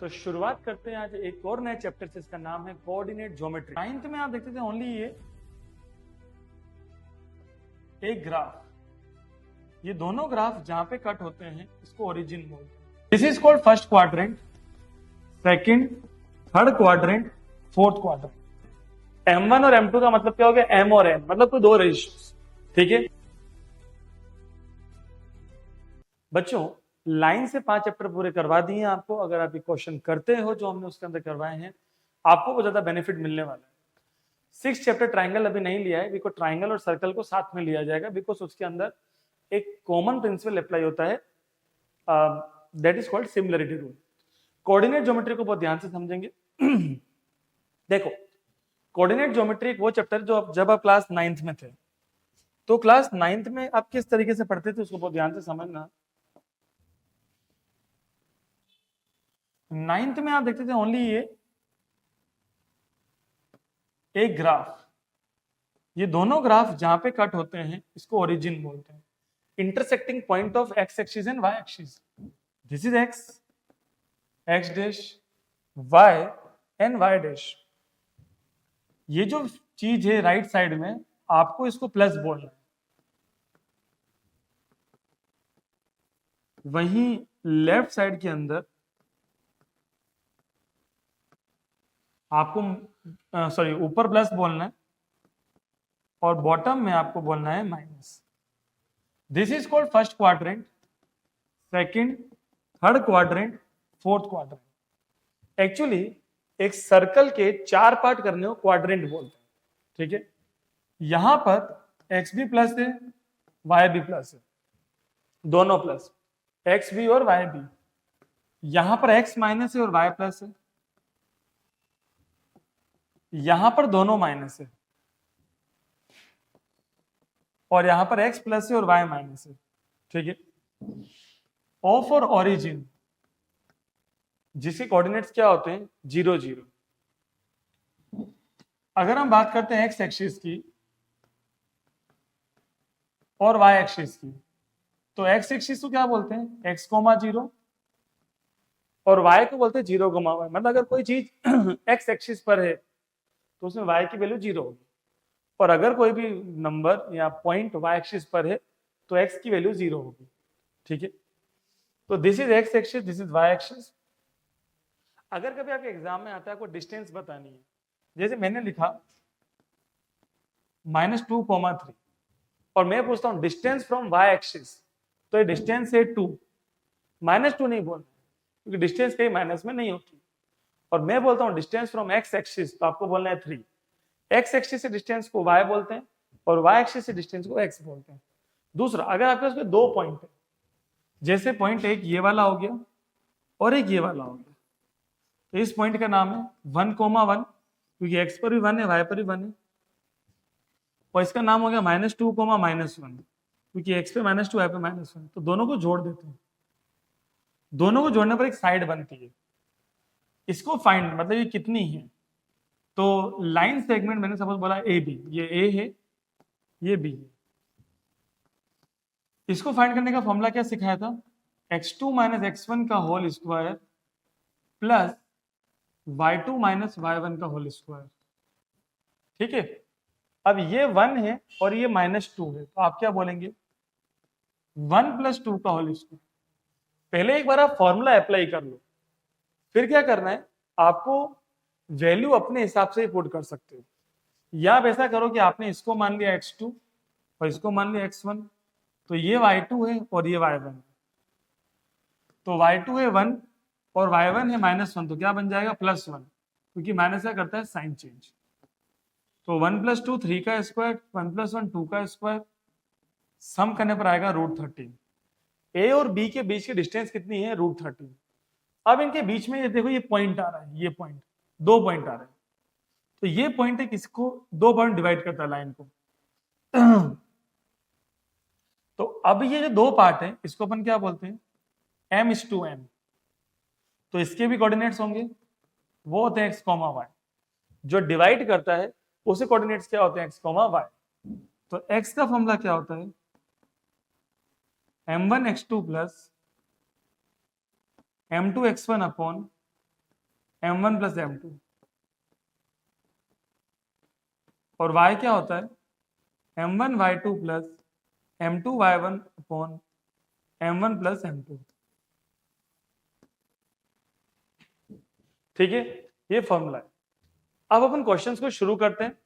तो शुरुआत करते हैं आज एक और नए चैप्टर से, इसका नाम है कोऑर्डिनेट ज्योमेट्री। 9th में आप देखते थे ओनली ये एक ग्राफ, ये दोनों ग्राफ जहां पे कट होते हैं इसको ओरिजिन बोलते हैं। This is called first quadrant, second, third quadrant, fourth quadrant. M1 और M2 का मतलब क्या हो गया? M और N मतलब कोई दो रेशियोज, ठीक है बच्चों। लाइन से 5 चैप्टर पूरे करवा दिए आपको। अगर आप ये क्वेश्चन करते हो जो हमने उसके अंदर करवाए हैं, आपको बहुत ज्यादा बेनिफिट मिलने वाला है। 6 चैप्टर ट्राइंगल अभी नहीं लिया है, बिकॉज ट्राइंगल और सर्कल को साथ में लिया जाएगा, बिकॉज उसके अंदर एक कॉमन प्रिंसिपल अप्लाई होता है, that is called similarity rule. Coordinate geometry को बहुत ध्यान से समझेंगे। देखो, कोऑर्डिनेट ज्योमेट्री एक वो चैप्टर जो जब आप क्लास 9th में थे, तो क्लास 9th में आप किस तरीके से पढ़ते थे उसको बहुत ध्यान से समझना। 9th में आप देखते थे ओनली ये एक ग्राफ, ये दोनों ग्राफ जहां पे कट होते हैं इसको ओरिजिन बोलते हैं। Intersecting point of x axis and y axis, this is x, x dash, y and y dash. ये जो चीज है राइट साइड में, आपको इसको प्लस बोलना है। वहीं लेफ्ट साइड के अंदर आपको सॉरी ऊपर प्लस बोलना है और बॉटम में आपको बोलना है minus. This is called first quadrant, second, third quadrant, fourth quadrant. Actually एक सर्कल के 4 पार्ट करने को क्वाड्रेंट बोलते हैं, ठीक है। यहां पर एक्स भी प्लस है, वाई भी प्लस है, दोनों प्लस, एक्स भी और वाई भी। यहां पर एक्स माइनस है और वाई प्लस है, यहां पर दोनों माइनस है, और यहां पर x प्लस है और y माइनस है, ठीक है। O फॉर ओरिजिन, जिसके कोऑर्डिनेट्स क्या होते हैं? 0 0। अगर हम बात करते हैं x एक्सिस की और y एक्सिस की, तो x एक्सिस को क्या बोलते हैं? x, 0 और y को बोलते हैं 0, y। मतलब अगर कोई चीज x एक्सिस पर है तो उसमें y की वैल्यू 0 होगी, और अगर कोई भी नंबर या पॉइंट y एक्सिस पर है तो x की वैल्यू 0 होगी, ठीक है। तो this is x axis, this is y axis. अगर कभी आपके एग्जाम में आता है, कोई डिस्टेंस बतानी है, जैसे मैंने लिखा -2, 3, और मैं पूछता हूं डिस्टेंस फ्रॉम y एक्सिस, तो ये डिस्टेंस है 2, -2 नहीं बोलना क्योंकि डिस्टेंस कहीं माइनस में नहीं होती। और मैं बोलता हूं डिस्टेंस फ्रॉम x एक्सिस, तो आपको बोलना है 3। x एक्सिस से डिस्टेंस को y बोलते हैं और y एक्सिस से डिस्टेंस को x बोलते हैं। दूसरा, अगर आपके पास दो पॉइंट है, जैसे पॉइंट एक ये वाला हो गया और एक ये वाला हो गया, तो इस पॉइंट का नाम है 1, 1, क्योंकि x पर भी 1 है, y पर भी 1 है। और इसका नाम हो गया -2, -1, क्योंकि x पे -2, y पे -1। तो दोनों को जोड़ देते हैं, दोनों को जोड़ने पर एक साइड बनती है, इसको फाइंड मतलब ये कितनी है। तो लाइन सेगमेंट मैंने सपोज बोला ए बी, ये ए है, ये बी है। इसको फाइंड करने का फॉर्मूला क्या सिखाया था? x2 - x1 का whole square plus y2 - y1 का होल स्क्वायर, ठीक है। अब ये 1 है और ये -2 है, तो आप क्या बोलेंगे? 1 + 2 का होल स्क्वायर। पहले एक बार आप फॉर्मूला अप्लाई कर लो, फिर क्या करना है आपको, वैल्यू अपने हिसाब से पुट कर सकते हो। या आप ऐसा करो कि आपने इसको मान लिया x2 और इसको मान लिया x1, तो ये y2 है और ये y1 है। तो y2 है 1 और y1 है -1, तो क्या बन जाएगा? +1, क्योंकि माइनस क्या करता है? Sign change. तो 1 + 2 3 का स्क्वायर, 1 + 1 2 का स्क्वायर, सम करने पर आएगा √13। ए और बी के बीच की डिस्टेंस कितनी है? √13। अब इनके बीच में ये देखो, ये पॉइंट आ रहा है, ये पॉइंट, 2 पॉइंट आ रहे हैं, तो ये पॉइंट है किसको? 2 पॉइंट डिवाइड करता है लाइन को। तो अब ये जो 2 पार्ट है, इसको अपन क्या बोलते हैं? m:n। तो इसके भी कोऑर्डिनेट्स होंगे, वो होते हैं x, y। जो डिवाइड करता है उसे कोऑर्डिनेट्स क्या होते हैं? x, y। तो x का फॉर्मूला क्या होता है? m1 x2 + m2 x1 upon m1 plus m2, और y क्या होता है m1 y2 plus m2 y1 upon m1 plus m2। ठीक है, ये फॉर्मूला है। अब अपन क्वेश्चंस को शुरू करते हैं।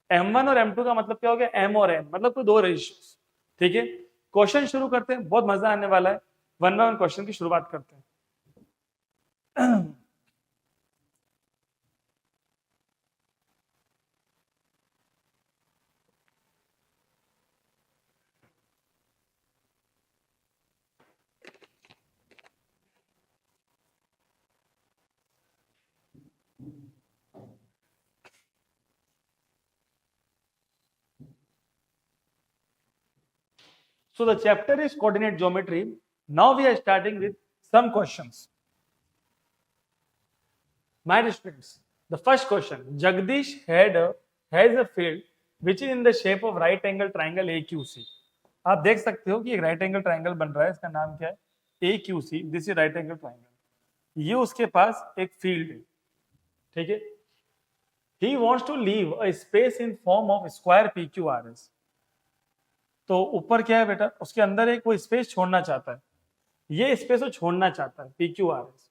m1 और m2 का मतलब क्या हो गया, m और n मतलब कोई दो रेशियोज। ठीक है, क्वेश्चन शुरू करते हैं, बहुत मजा आने वाला है। वन बाय वन क्वेश्चन की शुरुआत करते हैं। So the chapter is coordinate geometry. Now we are starting with some questions. My dear students, the first question: Jagdish has a field which is in the shape of right angle triangle AQC. आप देख सकते हो कि एक right angle triangle बन रहा है, इसका नाम क्या है AQC। This is right angle triangle. ये उसके पास एक फील्ड है, ठीक है। He wants to leave a space in form of square PQRS. तो ऊपर क्या है बेटा, उसके अंदर एक वो स्पेस छोड़ना चाहता है, ये स्पेस वो छोड़ना चाहता है PQRS।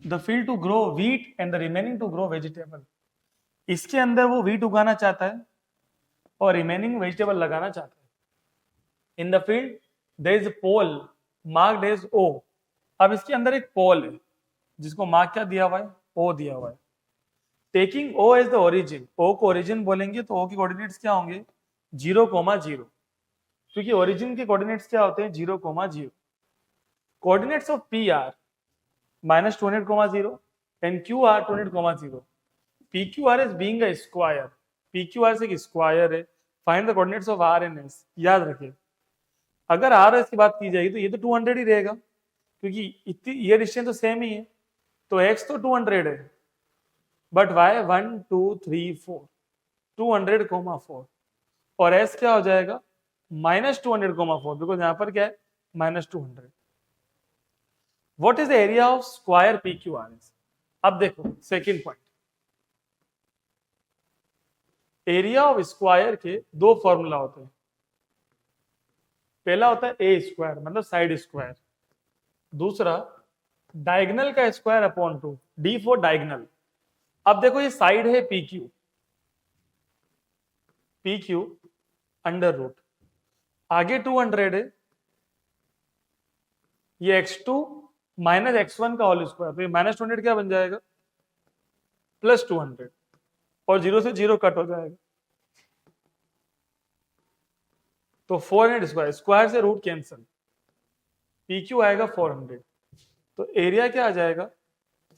The field to grow wheat and the remaining to grow vegetable. इसके अंदर वो व्हीट उगाना चाहता है और रिमेनिंग वेजिटेबल लगाना चाहता है। In the field there is a pole marked as O। अब इसके अंदर एक पोल है जिसको मार्क क्या दिया हुआ है, O दिया हुआ है। Taking O as the origin, O को ओरिजिन बोलेंगे तो O के कोऑर्डिनेट्स क्या होंगे 0,0, क्योंकि ओरिजिन के कोऑर्डिनेट्स क्या होते हैं 0,0। Coordinates of P are -200,0 and Q are 200,0। PQR is being a square, PQR से एक स्क्वायर है। Find the coordinates of R and S। याद रखिए, अगर R S की बात की जाएगी तो ये तो 200 ही रहेगा, क्योंकि इतनी ये डिस्टेंस तो सेम ही है। तो X तो 200 है, बट Y 1 2 3 4 200,4, और S क्या हो जाएगा -200,4, बिकॉज यहां पर क्या है -200। What is the area of square PQRS। अब देखो second point, area of square के दो फॉर्मूला होते हैं। पहला होता है ए स्क्वायर मतलब साइड स्क्वायर, दूसरा डायगोनल का square upon 2, D for diagonal. अब देखो ये साइड है PQ अंडर रूट, आगे 200 है, ये x2 माइनस x1 का होल स्क्वायर, तो ये -200 क्या बन जाएगा +200, और 0 से 0 कट हो जाएगा, तो 400 स्क्वायर, स्क्वायर से रूट कैंसिल, PQ आएगा 400। तो एरिया क्या आ जाएगा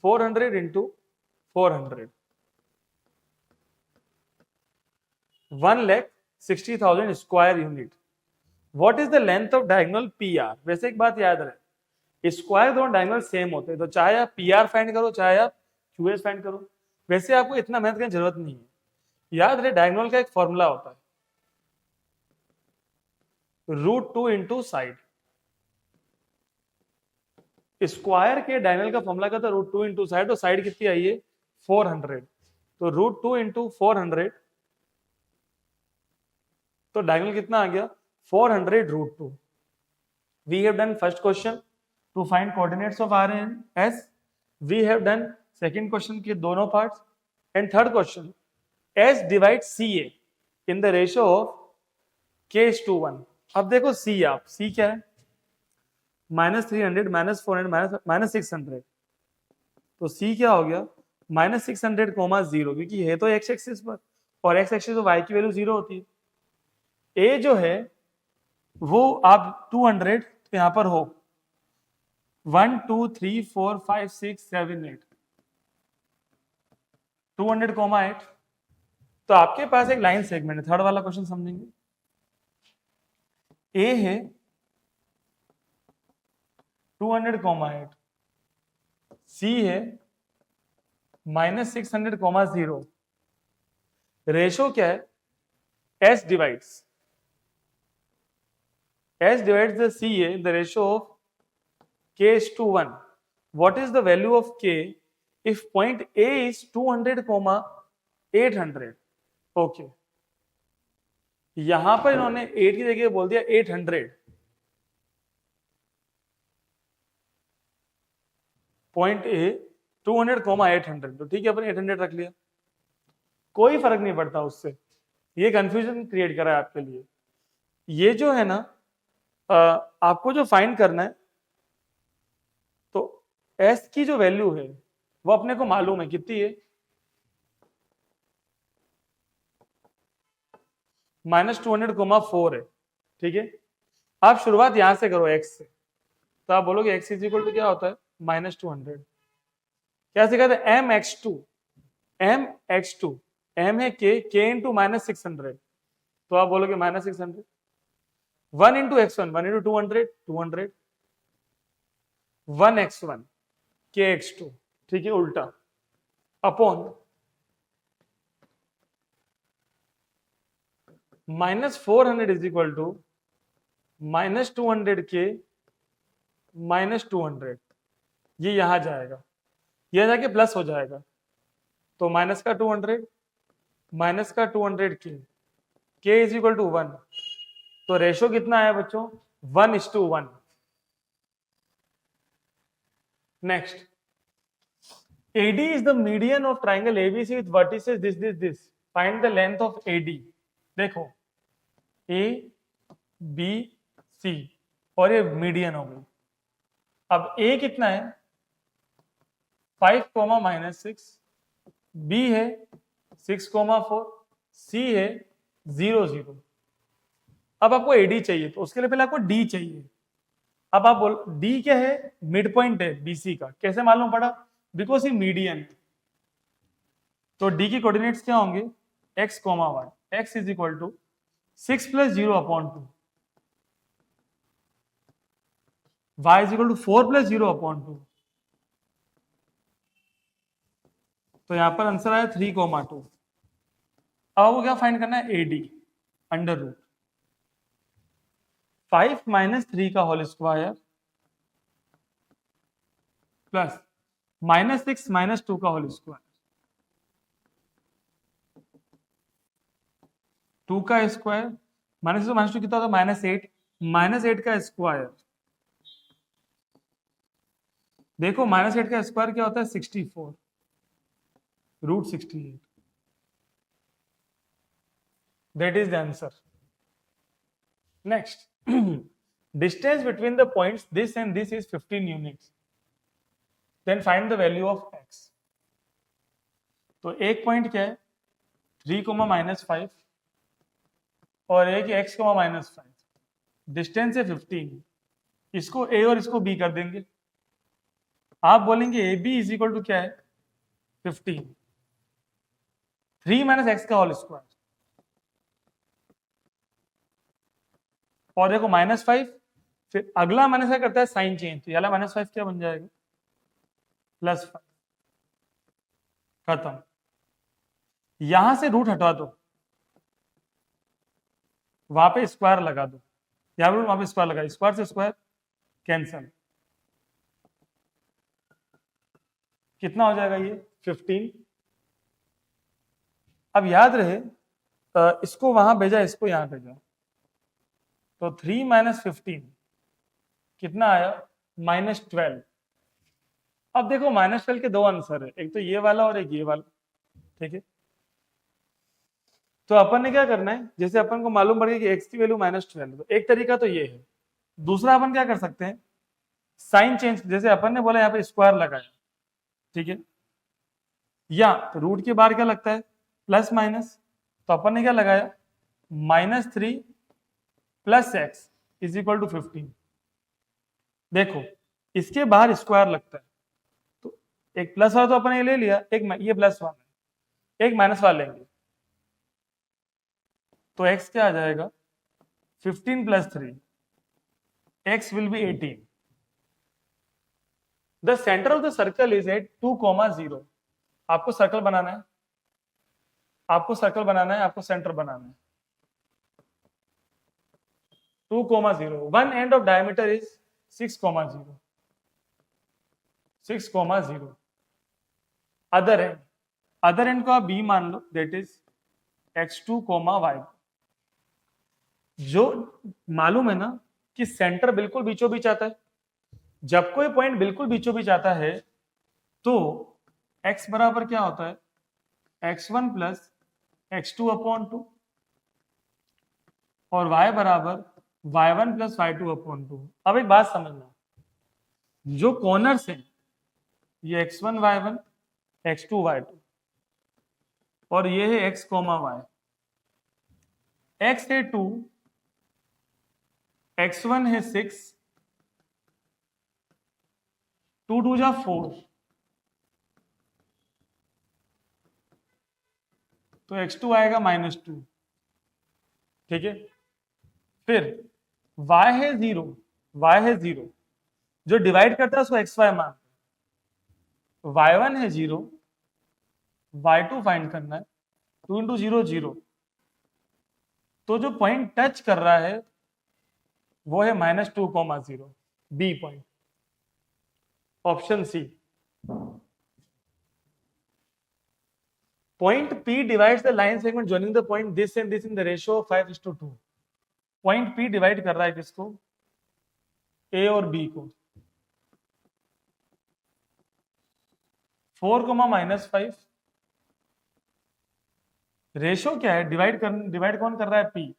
400 into 400, 1,60,000 square unit. What is the length of diagonal PR। वैसे एक बात याद रहे, स्क्वायर दोनों डायगोनल सेम होते हैं, तो चाहे आप PR फाइंड करो चाहे आप QS फाइंड करो, वैसे आपको इतना मेहनत करने की जरूरत नहीं है। याद रहे डायगोनल का एक फॉर्मूला होता है √2 इंटू साइड। स्क्वायर के डायगोनल का फॉर्मूला क्या था √2 इंटू साइड, तो साइड कितनी आई है 400, तो √2 इंटू 400, तो डायगोनल कितना आ गया 400 √2। We have done first question to find coordinates of R and S. We have done second question के दोनों parts, and third question S divides CA in the ratio of K:1। अब देखो C, आप C क्या है -300 -400 -600, तो C क्या हो गया -600, क्योंकि है तो x एक्सिस पर, और x एक्सिस पर y की वैल्यू 0 होती है। A जो है वो आप 200, तो यहां पर हो 1 2 3 4 5 6 7 8 200,8, तो आपके पास एक लाइन सेगमेंट है। थर्ड वाला क्वेश्चन समझेंगे। ए है 200,8, सी है -600,0। रेशो क्या है S divides the CA in the ratio of K:1। What is the value of K if point A is 200, 800, okay, यहां पर इन्होंने 8 की जगह बोल दिया 800, पॉइंट ए 200, 800, तो ठीक है, अपन 800 रख लिया, कोई फर्क नहीं पड़ता उससे, ये कंफ्यूजन क्रिएट करा है आपके लिए। ये जो है ना, आपको जो फाइंड करना है, तो एस की जो वैल्यू है वो अपने को मालूम है कितनी है, -200, 4 है, ठीक है। आप शुरुआत यहां से करो x से, तो आप बोलोगे x इज इक्वल टू क्या होता है, -200, क्या सिखाते हैं, m x2, m है k इंटू -600, तो आप बोलोगे -600, 1 into x1, 1 into 200, 200, 1x1 kx2, ठीक है, उल्टा, upon -400 is equal to -200k -200, ये यहां जाएगा, यह जाके प्लस हो जाएगा, तो माइनस का 200 माइनस का 200k, k is equal to 1, तो रेशो कितना आया बच्चों, 1:1। Next, AD is the median of triangle ABC with vertices this. Find the length of AD. देखो A B C और ये मीडियन हो गई। अब A कितना है 5, -6, B है 6, 4, C है 0, 0। अब आपको AD चाहिए, तो उसके लिए पहले आपको D चाहिए। अब आप बोल D क्या है, मिड पॉइंट है BC का, कैसे मालूम पड़ा, बिकॉज ये मीडियन, तो D की कोऑर्डिनेट्स क्या होंगे, x, y, x is equal to 6 + 0/2, y is equal to 4 + 0/2, तो यहां पर आंसर आया 3,2। अब आपको क्या फाइंड करना है, AD, √5 - 3 का होल स्क्वायर प्लस -6 - 2 का होल स्क्वायर, 2 का स्क्वायर, -2 कितना होता है, -8, -8 का स्क्वायर, देखो -8 का स्क्वायर क्या होता है, 64, √68, that is the answer. Next, distance between the points this and this is 15 units, then find the value of x। तो एक पॉइंट क्या है 3, -5 और एक x, -5, डिस्टेंस है 15, इसको a और इसको b कर देंगे, आप बोलेंगे A B is equal to क्या है 15, 3 - x का होल स्क्वायर, और देखो -5, फिर अगला माइनस क्या करता है, साइन चेंज, तो याला -5 क्या बन जाएगा, +5, खत्म। यहां से रूट हटा दो, वहां पे स्क्वायर लगा दो, यहां पे वहां पे स्क्वायर लगा, स्क्वायर से स्क्वायर कैंसल, कितना हो जाएगा ये 15। अब याद रहे इसको वहां भेजा, इसको यहां भेजा, तो 3 - 15 कितना आया, -12। अब देखो -12 के दो आंसर है, एक तो ये वाला और एक ये वाला, ठीक है। तो अपन ने क्या करना है, जैसे अपन को मालूम पड़ गया कि x की वैल्यू -12, तो एक तरीका तो ये है, दूसरा अपन क्या कर सकते हैं, साइन चेंज, जैसे अपन ने बोला यहाँ पे स्क्वायर लगाया, ठीक है, या तो रूट के बाहर क्या लगता है प्लस माइनस, तो अपन ने क्या लगाया -3 + x इज इक्वल टू 15। देखो इसके बाहर स्क्वायर लगता है, तो एक प्लस वाला तो अपन ने ले लिया, एक ये प्लस वाला, एक माइनस वाला लेंगे, तो x क्या आ जाएगा 15 + 3, x will be 18। The center of the circle is at 2, 0। आपको सर्कल बनाना है, आपको सर्कल बनाना है, आपको सेंटर बनाना है, 2, 0। One end of diameter is 6, 0, 6, 0। Other and को आप बी मान लो, दैट इज x2 y। जो मालूम है ना कि सेंटर बिल्कुल बीचों बीच आता है, जब कोई पॉइंट बिल्कुल बीचों बीच आता है तो x बराबर क्या होता है, x1 प्लस x2 अपॉन 2, और y बराबर y1 प्लस y2 अपॉन 2। अब एक बात समझना, जो कॉर्नर्स हैं ये x1 y1 x2 y2 और ये है x y। x है 2, x1 है 6, 2 2 जा 4, तो x2 आएगा -2, ठीक है। फिर y है 0, जो डिवाइड करता है उसको xy मान, y1 है 0, y2 फाइंड करना है, 2 इंटू 0 0, तो जो पॉइंट टच कर रहा है वो है -2 0, B point, option C. Point P divides the line segment joining the point this and this in the ratio of 5:2. Point P divide कर रहा है किसको, A और B को। 4, -5, रेशियो क्या है, डिवाइड कौन कर रहा है, P।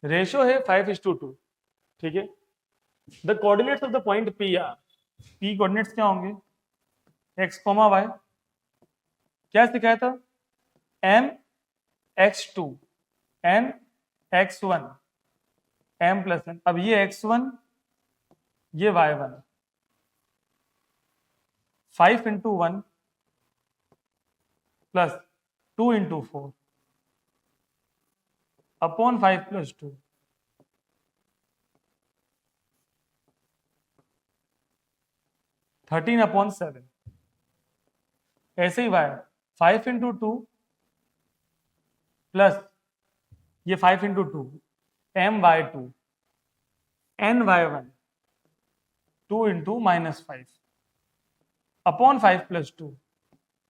रेशियो है 5:2, ठीक है। The coordinates of the point P are, P coordinates क्या होंगे, x, y। क्या सिखाया था, m x2 n x1 m plus n। अब ये x1 ये y1, 5 into 1 plus 2 into 4 upon 5 plus 2, 13 upon 7। ऐसे ही y 5 इंटू 2 प्लस ये 5 into 2 my2 ny1 2 into -5 upon 5 plus 2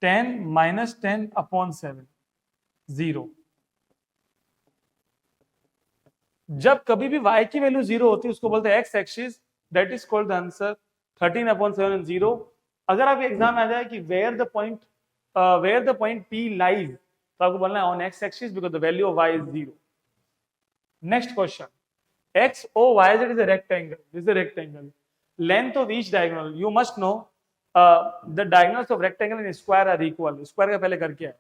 10 -10 upon 7 0। जब कभी भी y की वैल्यू 0 होती है उसको बोलते हैं x axis, that is called the answer 13 upon 7 and 0। अगर आप एग्जाम में आ जाए कि where the point P lies, तो आपको बोलना है on x axis because the value of y is 0। Next question, XOYZ is a rectangle. This is a rectangle. Length of each diagonal. You must know the diagonals of rectangle and square are equal. Square का पहले कर क्या है?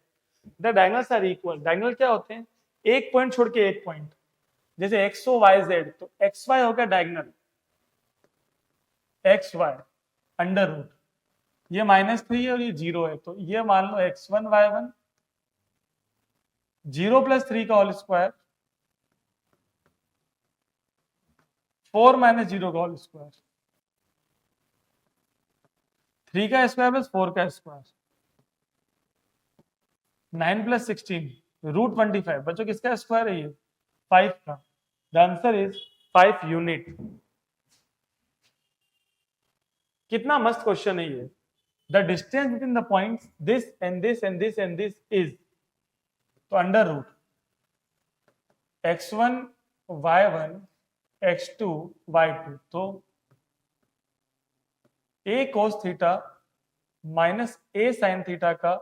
The diagonals are equal. Diagonal क्या होते हैं? एक point छोड़ के एक पॉइंट, जैसे XOYZ, तो XY हो गया डायगोनल, XY अंडर रूट, ये -3 है और ये 0 है, तो ये मान लो x1 y1 0 + 3 का होल स्क्वायर 4 - 0 का होल स्क्वायर, 3 का स्क्वायर प्लस 4 का स्क्वायर, 9 + 16 √25। बच्चों किसका स्क्वायर है ये, 5 का। The answer is 5 unit. कितना मस्त क्वेश्चन है ये। The distance between the points this and this and this and this is, तो under root x1 y1 x2 y2, तो a cos theta minus a sin theta का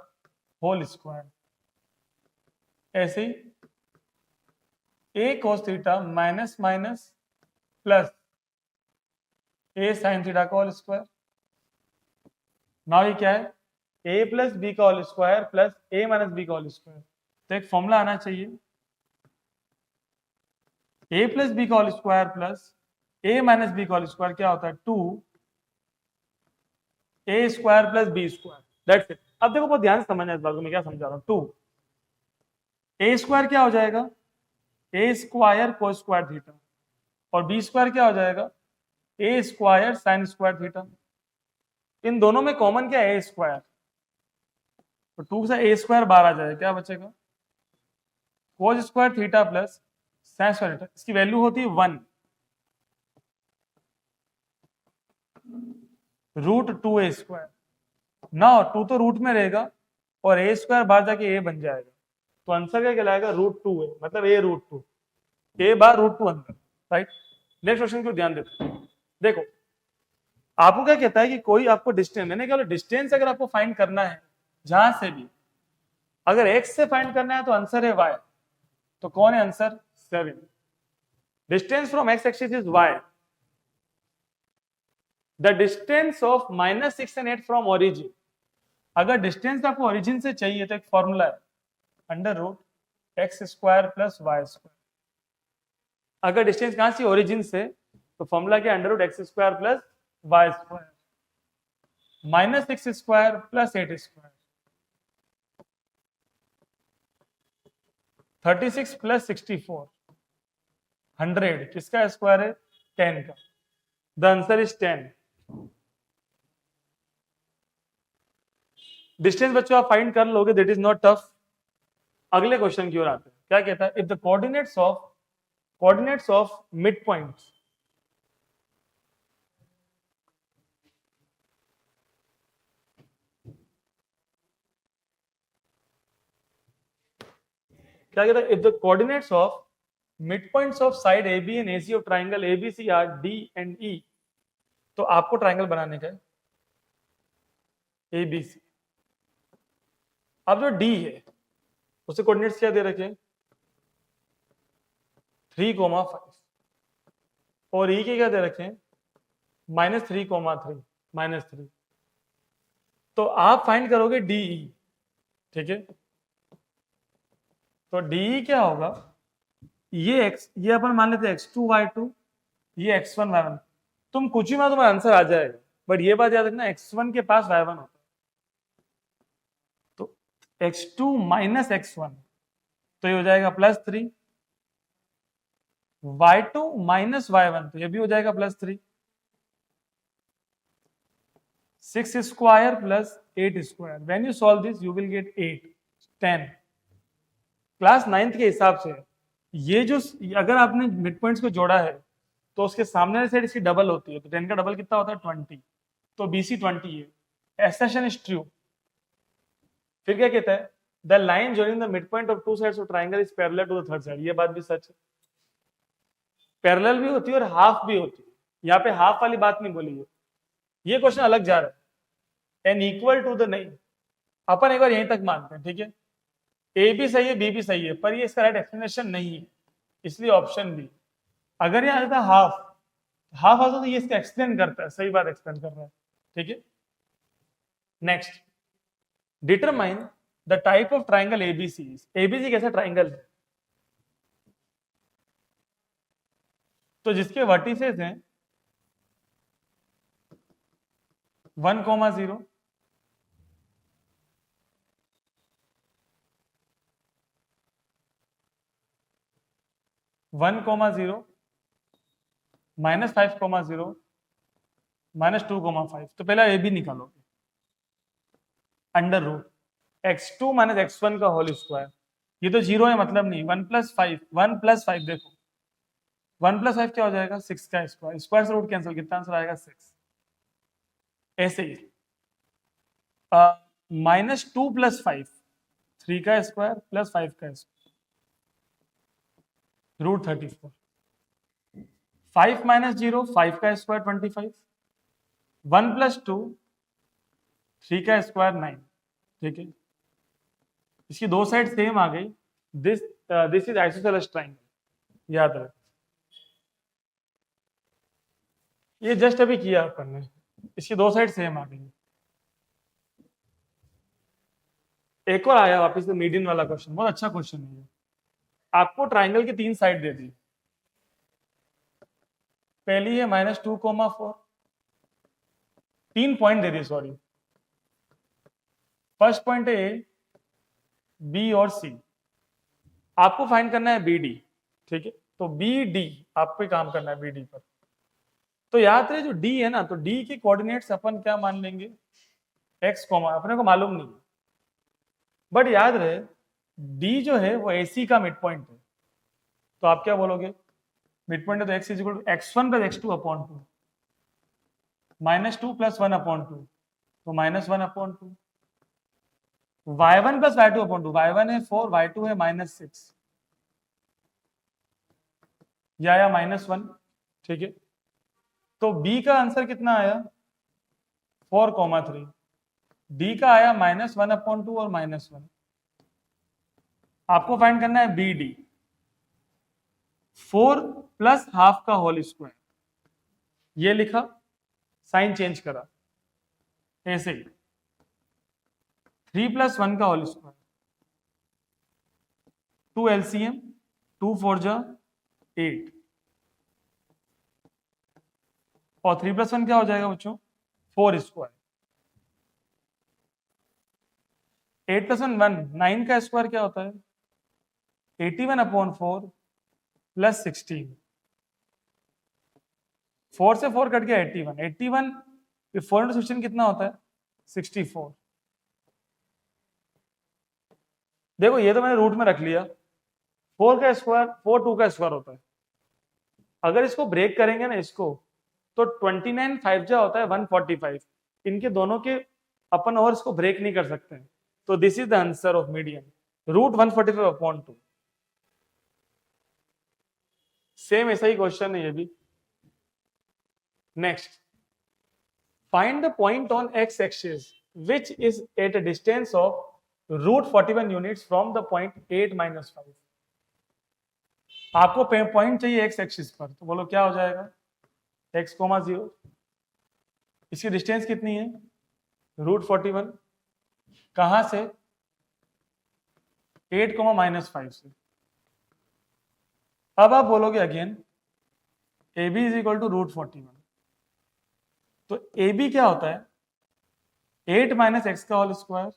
whole square, ऐसे ही a cos theta minus minus plus a sin theta का whole square. Now ये क्या है, a plus B का whole square plus a minus B का होल स्क्वायर। तो एक फॉर्मूला आना चाहिए, a प्लस बी का whole square plus a minus B का होल स्क्वायर क्या होता है, 2a square plus b square, that's it. अब देखो बहुत ध्यान से समझना इस बात को, मैं क्या समझा रहा हूं। 2a स्क्वायर क्या हो जाएगा, a square cos square theta, और b स्क्वायर क्या हो जाएगा, a square sine square theta. इन दोनों में कॉमन क्या है, a स्क्वायर, तो 2 से a स्क्वायर बाहर आ जाएगा, क्या बचेगा, कोस square theta plus sign square theta. इसकी वैल्यू होती है 1। √2a²। ना 2 तो रूट में रहेगा और a² बाहर जाके a बन जाएगा, तो आंसर क्या कहलाएगा? √2a, मतलब a√2, a बार √2 अंदर, राइट। नेक्स्ट क्वेश्चन को ध्यान देते हैं। देखो आपको क्या कहता है कि कोई आपको डिस्टेंस, मैंने क्या बोला, डिस्टेंस अगर आपको फाइंड करना है जहां से भी, अगर x से फाइंड करना है तो आंसर है y, तो कौन है answer? 7। Distance from x axis is y, the distance of -6 and 8 from origin. अगर डिस्टेंस आपको ओरिजिन से चाहिए तो एक फॉर्मूला है, √x² + y²। अगर डिस्टेंस कहां से? ओरिजिन से, तो फॉर्मूला क्या? √x² + y², -6² + 8², 36 + 64, 100 किसका स्क्वायर है? 10 का। The answer is 10। डिस्टेंस बच्चों आप फाइंड कर लोगे, दैट इज नॉट टफ। अगले क्वेश्चन की ओर आते हैं। क्या कहता है? If the coordinates of mid points, क्या कहता है? If the coordinates of midpoints of side AB and AC of triangle ABC are D and E, तो आपको ट्राइंगल बनाने का है ABC। अब जो D है उससे कोऑर्डिनेट्स क्या दे रखे हैं? 3,5, और E के क्या दे रखे हैं? -3,3, -3। तो आप फाइंड करोगे DE, ठीक है। तो DE क्या होगा? ये अपन मान लेते हैं x2 y2, ये x1 y1। तुम कुछ ही में तुम्हारा आंसर आ जाएगा, बट ये बात याद रखना x1 के पास y1 होता है, तो x2 - x1, तो ये हो जाएगा +3, y2 - y1, तो ये भी हो जाएगा +3, 6² + 8²। When you solve this you will get 8, 10। Class 9th के हिसाब से ये जो, अगर आपने मिड पॉइंट्स को जोड़ा है तो उसके सामने वाली साइड इसकी डबल होती है, तो 10 का डबल कितना होता है? 20, तो BC 20 है। Assertion is true. फिर क्या कहता है? The line joining the mid point of two sides of triangle is parallel to the third side. ये बात भी सच है, पैरेलल भी होती है और हाफ भी होती है। यहाँ पे हाफ वाली बात नहीं बोली है, ये क्वेश्चन अलग जा रहा है। एन इक्वल टू द, नहीं, अपन एक बार यहीं तक मानते हैं, ठीक है। ए भी सही है, बी भी सही है, पर ये इसका राइट एक्सप्लेनेशन नहीं है, इसलिए ऑप्शन बी। अगर यहाँ आता हाफ, हाफ आता तो ये इसका एक्सप्लेन करता है, सही बात एक्सप्लेन कर रहा है, ठीक है। Next, determine the type of triangle ABC. ABC कैसा ट्राइंगल है? तो जिसके वर्टिसेस हैं 1,0, 1,0, -5,0, -2,5। तो पहले ए बी निकालोगे, √x2 - x1 का होल स्क्वायर। ये तो 0 है, मतलब नहीं। 1 + 5, 1 + 5, देखो 1 + 5 क्या हो जाएगा? 6 का स्क्वायर, स्क्वायर से रूट कैंसिल, कितना आंसर आएगा? 6। ऐसे ही -2 + 5, 3 का स्क्वायर + 5 का स्क्वायर, √34। 5 - 0, 5 का स्क्वायर 25, 1 + 2, 3 का स्क्वायर 9, ठीक है। इसकी दो साइड सेम आ गई। दिस इज आइसोसेलेस ट्राइंगल, याद रख। ये जस्ट अभी किया अपन ने, इसकी दो साइड सेम आ गई। एक और आया वापस से मीडियन वाला क्वेश्चन, बहुत अच्छा क्वेश्चन है। आपको ट्राइंगल की 3 साइड दे दी। पहली है -2,4, 3 पॉइंट दे दिए, सॉरी। फर्स्ट पॉइंट है ए, बी और सी। आपको फाइंड करना है बी डी, ठीक है। तो बी डी आप पे काम करना है, बी डी पर। तो याद रहे जो डी है ना, तो डी के कोऑर्डिनेट्स अपन क्या मान लेंगे? x, अपने को मालूम नहीं, बट याद रहे डी जो है वो AC का मिड पॉइंट है। तो आप क्या बोलोगे? मिड पॉइंट है तो x = x1 + x2/2, -2 + 1/2 तो -1/2 y1 + y2/2 y1 है 4 y2 है -6 या -1 ठीक है। तो बी का आंसर कितना आया 4,3 डी का आया -1/2 और -1 आपको फाइंड करना है बी डी 4 + हाफ का होल स्क्वायर ये लिखा साइन चेंज करा ऐसे ही 3 + 1 का होल स्क्वायर 2 LCM 2 4 जा 8 और 3 + 1 क्या हो जाएगा बच्चों 4 स्क्वायर 8 + 1 1 9 का स्क्वायर क्या होता है 81/4 + 16 4 से 4 कट गया 81 81 4 × 16 कितना होता है 64 देखो ये तो मैंने रूट में रख लिया 4 का स्क्वायर 4 2 का स्क्वायर होता है अगर इसको ब्रेक करेंगे ना इसको तो 29 5 जा होता है 145 इनके दोनों के अपन और इसको ब्रेक नहीं कर सकते हैं तो this is the answer of median root 145/2 same ऐसा ही क्वेश्चन है ये भी next find the point on x axis which is at a distance of root 41 units from the point 8 - 5 आपको पॉइंट चाहिए एक्स एक्सिस पर तो बोलो क्या हो जाएगा x, 0 इसकी डिस्टेंस कितनी है रूट 41 कहां से 8, -5 से अब आप बोलोगे अगेन AB = रूट 41 तो AB क्या होता है 8 - x का होल स्क्वायर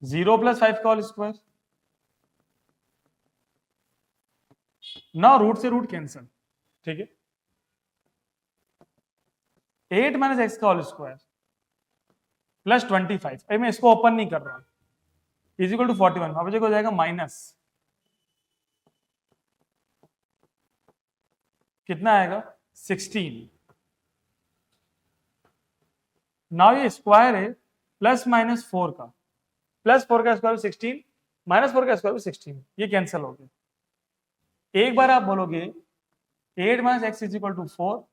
0 + 5 का होल स्क्वायर ना रूट से रूट कैंसल ठीक है 8 - x का होल स्क्वायर + 25 अभी मैं इसको ओपन नहीं कर रहा = 41 अब हो जाएगा माइनस कितना आएगा 16 नाउ ये स्क्वायर है +-4 का +4 का स्क्वायर 16 -4 का स्क्वायर 16 ये कैंसिल हो गया एक बार आप बोलोगे 8 - x = 4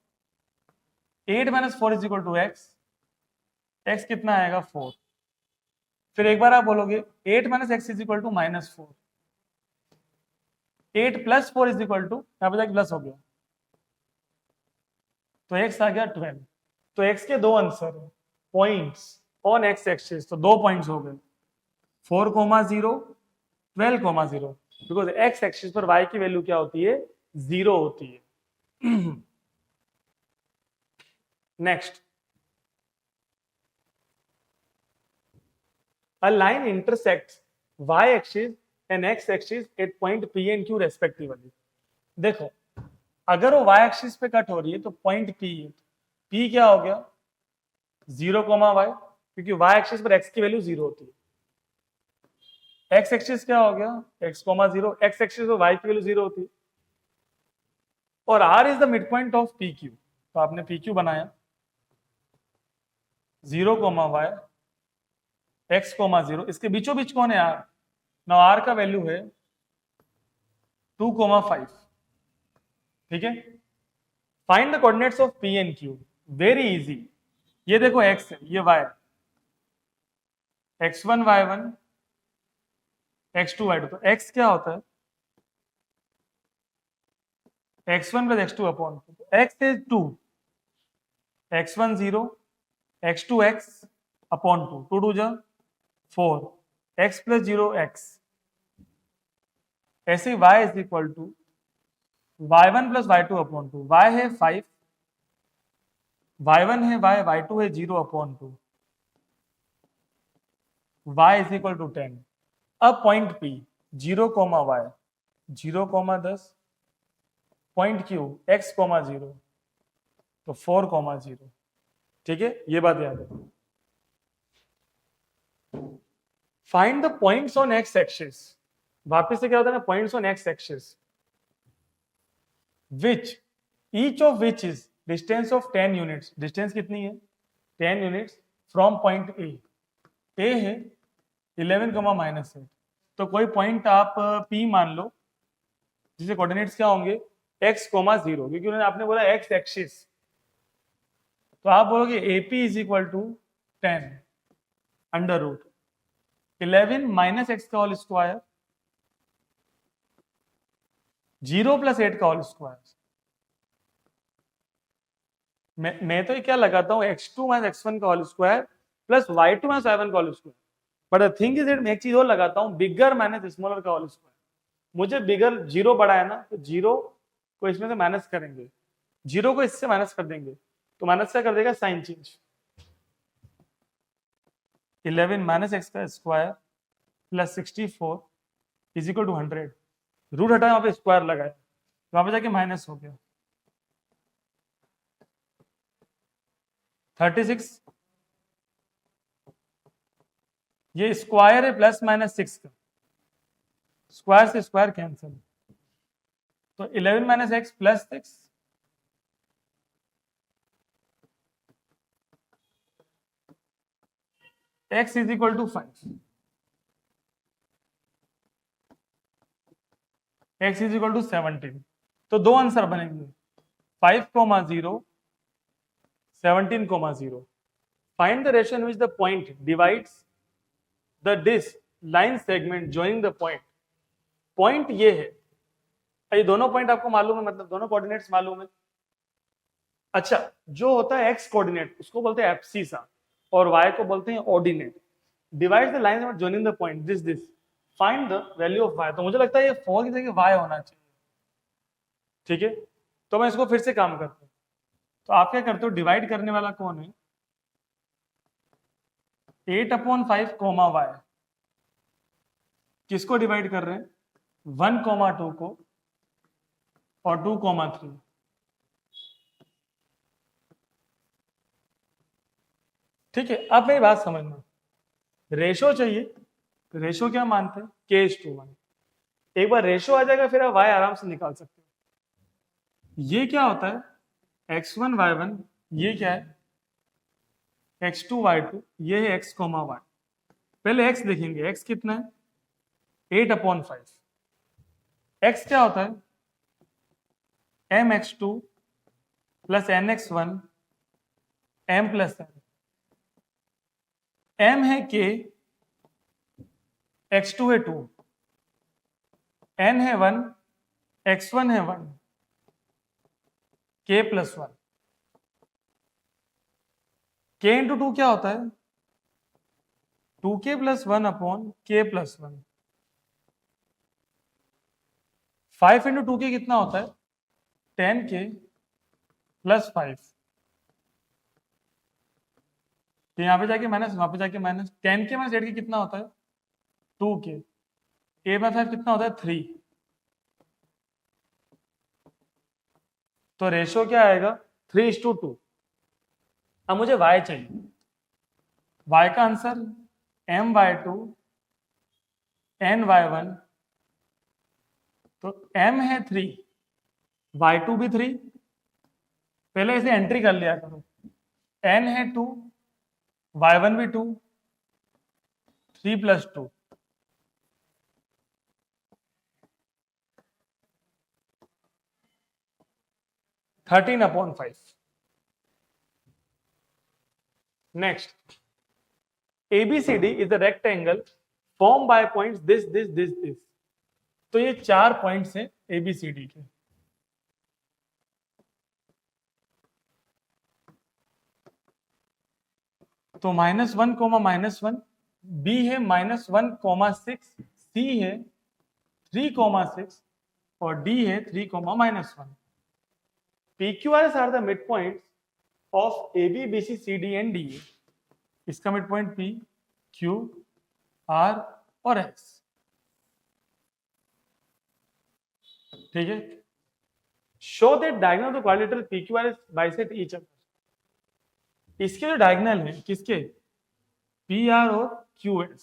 8 - 4 = x x कितना आएगा 4 फिर एक बार आप बोलोगे 8 - x = -4 8 + 4 यहाँ पे जाके प्लस हो गया तो x आ गया 12 तो x के दो आंसर है पॉइंट्स ऑन x एक्सिस तो दो पॉइंट्स हो गए 4, 0 12, 0 बिकॉज x एक्सिस पर y की वैल्यू क्या होती है 0 होती है next a line intersects y axis and x axis at point P and Q respectively देखो अगर वो y एक्सिस पे कट हो रही है तो पॉइंट P है P क्या हो गया 0, y क्योंकि y एक्सिस पर x की वैल्यू 0 होती है x एक्सिस क्या हो गया x, 0 x एक्सिस पर y की वैल्यू 0 होती है और R is the mid point of PQ तो आपने PQ बनाया 0, y x, 0 इसके बीचों बीच कौन है R ना R का वैल्यू है 2, 5 ठीक है find the coordinates of P and Q very easy ये देखो x है ये y x1 y1 x2 y2 तो x क्या होता है x1 + x2 upon x is 2 x1 0 x2 x upon 2 2 2 जा 4 x + 0 x ऐसे y is equal to y1 + y2 upon 2 y है 5 y1 है y y2 है 0 upon 2 y is equal to 10 अब point P 0, y 0, 10 point Q x, 0 तो 4, 0 ठीक है ये बात याद है find the points on x axis वापस से क्या होता है ना points on x axis which each of which is distance of 10 units, distance कितनी है 10 यूनिट्स फ्रॉम पॉइंट ए है 11, -8, तो कोई पॉइंट आप P मान लो जिसे कोऑर्डिनेट्स क्या होंगे x,0, क्योंकि उन्होंने आपने बोला x एक्सिस, तो आप बोलोगे AP is equal to 10 under root 11 minus x का होल स्क्वायर 0 + 8 का होल स्क्वायर। मैं तो ये क्या लगाता हूँ x2 - x1 का whole square plus y2 - y1 का whole square, but the thing is it मैं एक चीज और लगाता हूँ बिगर माइनस स्मॉलर का होल स्क्वायर। मुझे बिगर 0 बड़ा है ना, तो 0 को इसमें से माइनस करेंगे, 0 को इससे माइनस कर देंगे, तो माइनस क्या कर देगा साइन चेंज। 11 माइनस एक्स का square plus 64 is equal to 100, root हटाया वहां पे स्क्वायर लगाया, तो वहां पे जाके माइनस हो गया 36, ये स्क्वायर है प्लस माइनस 6 का, स्क्वायर से स्क्वायर कैंसिल, तो 11 minus x plus 6 x is equal to 5, x is equal to 17, तो दो आंसर बनेंगे 5,0, 17,0। Find the ratio in which the point divides the disc line segment joining the point. Point ये है, ये दोनों point आपको मालूम है, मतलब दोनों कोऑर्डिनेट्स मालूम है। अच्छा, जो होता है x कोऑर्डिनेट उसको बोलते हैं एब्सिसा और y को बोलते हैं ordinate. Divide the line joining the point this find the value of y, तो मुझे लगता है ये 4 की जगह y होना चाहिए, ठीक है। तो मैं इसको फिर से काम करता हूँ, तो आप क्या करते हो, डिवाइड करने वाला कौन है 8/5 कोमा y, किसको डिवाइड कर रहे हैं 1,2 को और 2,3। ठीक है, अब मेरी बात समझना, रेशो चाहिए, रेशो क्या मानते हैं k:1, एक बार रेशो आ जाएगा फिर आप y आराम से निकाल सकते हो। ये क्या होता है x1 y1, ये क्या है x2 y2, ये है x, y। पहले x देखेंगे, x कितना है 8/5, x क्या होता है mx2 plus nx1 m plus m है k, x2 है 2, n है 1, x1 है 1, k + 1। k × 2 क्या होता है 2k + 1/k + 1। 5 × 2k कितना होता है 10k + 5, तो यहाँ पे जाके माइनस, वहां पे जाके माइनस, 10k - 8k कितना होता है 2k, k/5 कितना होता है 3, तो रेशो क्या आएगा 3:2। अब मुझे y चाहिए, y का आंसर my2 ny1, तो m है 3, y2 भी 3, पहले इसे एंट्री कर लिया करो, n है 2, y1 भी 2, 3 + 2, (13/5). Next, ABCD is a rectangle formed by points this. तो ये 4 पॉइंट्स हैं ABCD के। तो -1, -1, B है -1, 6, C है 3, 6 और D है 3, -1। PQRS are the midpoints of AB, BC, CD and DE। इसका mid point P, Q, R और S, ठीक है। Show that diagonal of the quadrilateral PQRS bisect each other. इसके जो डायगोनल है किसके PR और QS,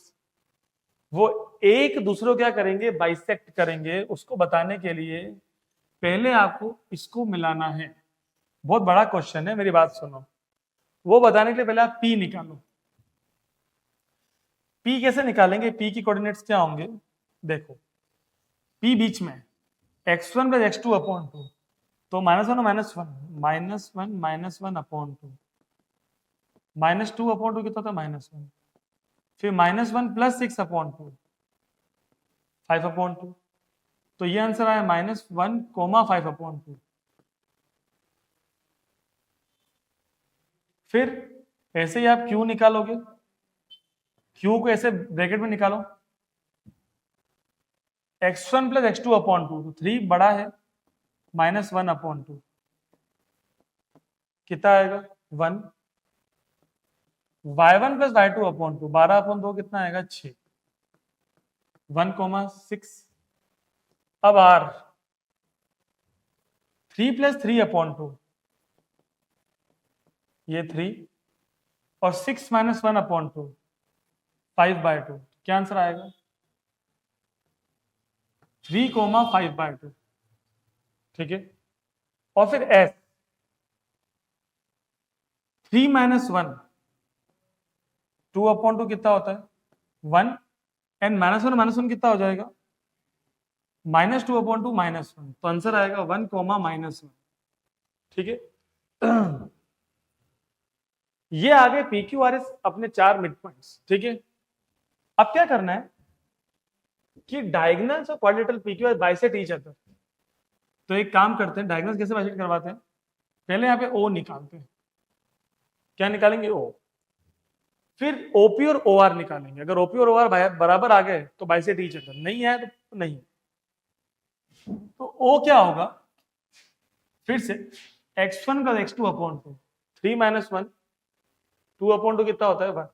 वो एक दूसरे को क्या करेंगे बाइसेक्ट करेंगे। उसको बताने के लिए पहले आपको इसको मिलाना है, बहुत बड़ा क्वेश्चन है, मेरी बात सुनो। वो बताने के लिए पहले आप P निकालो। P कैसे निकालेंगे? P की कोऑर्डिनेट्स क्या होंगे? देखो, P बीच में x1 प्लस x2 अपॉन 2, तो -1 -1 अपॉन 2, -2 अपॉन 2 कितना था? -1, फिर -1 प्लस 6 अपॉन 2, 5 अपॉन 2, तो ये आंसर आया -1, 5 अपॉन 2। फिर ऐसे ही आप Q निकालोगे, Q को ऐसे ब्रैकेट में निकालो, x1 प्लस x2 अपॉन 2, तो 3 बड़ा है, -1 अपॉन 2 कितना आएगा? 1। y1 plus y2 upon 2, 12 upon 2 कितना आएगा? 6, 1,6। अब r 3 प्लस 3 अपॉन 2, ये 3, और 6 माइनस 1 अपॉन 2, 5/2, क्या आंसर आएगा? 3,5/2। ठीक है, और फिर s 3 माइनस 1, 2 अपॉन 2 कितना होता है? 1, एंड -1 कितना हो जाएगा? -2 अपॉन 2 -1, तो आंसर आएगा 1, -1। ठीक है, ये आ गए PQRS अपने 4 मिड पॉइंट्स। ठीक है, अब क्या करना है कि डायगोनल्स और quadrilateral PQRS bisect each other. तो एक काम करते हैं, डायगोनल्स कैसे बाइसेक्ट करवाते हैं? पहले यहाँ पे O निकालते हैं। क्या निकालेंगे? O। फिर OP और OR निकालेंगे। अगर OP और OR बराबर आ गए तो बाइसेक्ट ईच अदर, नहीं है तो नहीं। तो O क्या होगा? फिर से x1 plus x2 upon 2, 3 minus 1, 2 upon 2 कितना होता है? 1।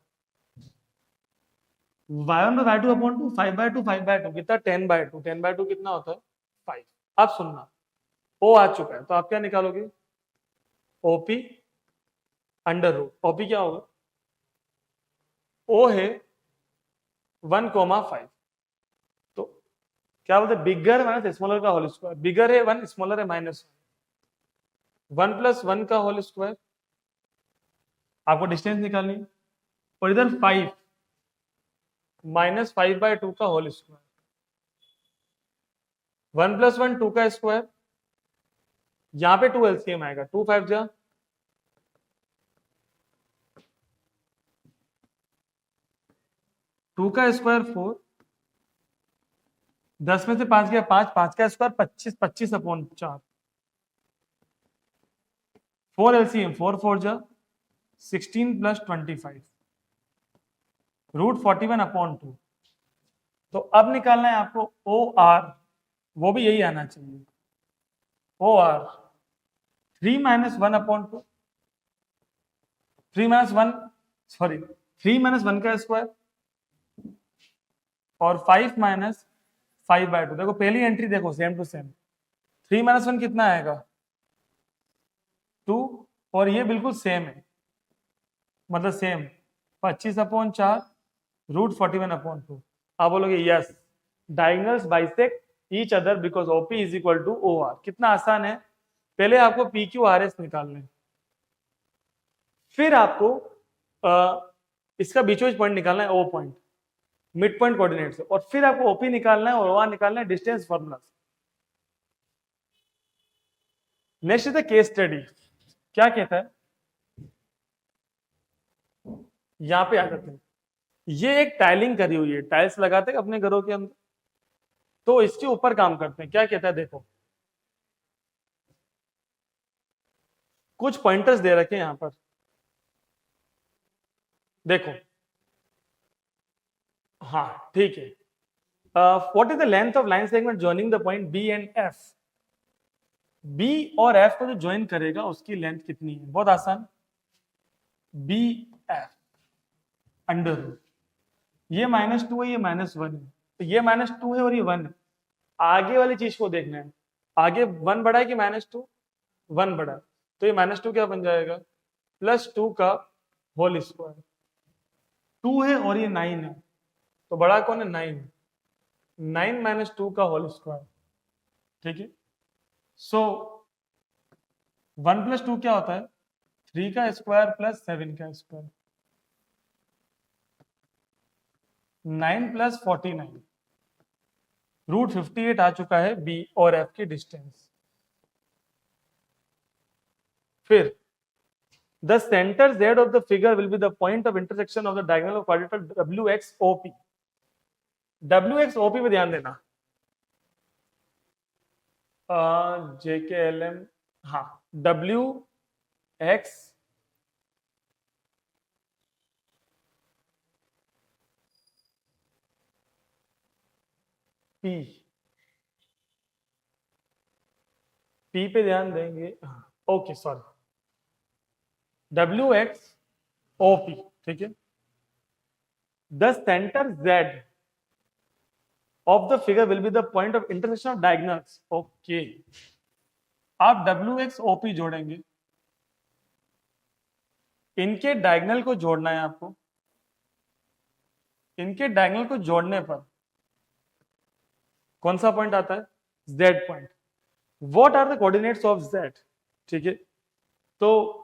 y1 प्लस y2 अपॉन 2, 5/2, 5/2 कितना? 10/2, 10/2 कितना होता है? 5। अब सुनना, O आ चुका है, तो आप क्या निकालोगे? OP अंडर रूट, OP क्या होगा? O है 1,5, तो क्या बोलते हैं? बिगर माइनस स्मॉलर का होल स्क्वायर। बिगर है 1, स्मॉलर है -1 प्लस 1 का होल स्क्वायर। आपको डिस्टेंस निकालनी है, और इधर 5 -5/2 का होल स्क्वायर। 1 प्लस 1 2 का स्क्वायर, यहां पे 2 LCM आएगा, 2 5 जा 2 का स्क्वायर 4, 10 में से 5 गया 5, 5 का स्क्वायर 25, 25 अपॉन 4, 4 LCM, 4 4 जा 16 प्लस 25, √41 अपॉन 2। तो अब निकालना है आपको OR, वो भी यही आना चाहिए। OR 3 minus 1 upon 2, 3 minus 1, sorry 3 minus 1 का स्क्वायर, और 5 माइनस 5/2। देखो पहली एंट्री देखो, सेम टू सेम। 3 माइनस 1 कितना आएगा? 2, और ये बिल्कुल सेम है, मतलब सेम, 25 अपॉन 4, √41 अपॉन 2। आप बोलोगे yes, diagonals bisect each other because OP is equal to OR। कितना आसान है। पहले आपको PQRS निकालना है, फिर आपको इसका बीचों पॉइंट निकालना है, O point, mid point coordinate से, और फिर आपको OP निकालना है और OR निकालना है डिस्टेंस फॉर्मूला से। Next is the case study. क्या कहता है? यहां पे आ जाते हैं। ये एक टाइलिंग करी हुई है, टाइल्स लगाते हैं अपने घरों के अंदर, तो इसके ऊपर काम करते हैं। क्या कहता है? देखो, कुछ पॉइंटर्स दे रखे हैं यहां पर, देखो। हाँ ठीक है। What is the length of line segment joining the point B and F? B और F को जो ज्वाइन करेगा उसकी लेंथ कितनी है? बहुत आसान, BF अंडर रूट, ये -2 है, ये -1 है, तो ये -2 है और ये 1 है। आगे वाली चीज को देखना है, आगे 1 बड़ा है कि -2? 1 बड़ा है, तो ये -2 क्या बन जाएगा? +2 का होल स्क्वायर। 2 है और ये 9 है, तो बड़ा कौन है? 9। 9 - 2 का होल स्क्वायर। ठीक है, सो 1 प्लस 2 क्या होता है? 3 का स्क्वायर प्लस 7 का स्क्वायर, 9 प्लस 49, रूट 58 आ चुका है बी और एफ की डिस्टेंस। फिर the center z of the figure will be the point of intersection of the diagonal of quadrilateral WXOP। WXOP पे ध्यान देना, JKLM, हाँ, WX P, P पे ध्यान देंगे, ओके सॉरी, WXOP, ठीक है। The centre Z of the figure will be the point of intersection of diagonals, okay. आप WXOP जोड़ेंगे, इनके डायगोनल को जोड़ना है आपको, इनके डायगोनल को जोड़ने पर कौन सा पॉइंट आता है? Z point. What are the coordinates of Z, ठीक है। तो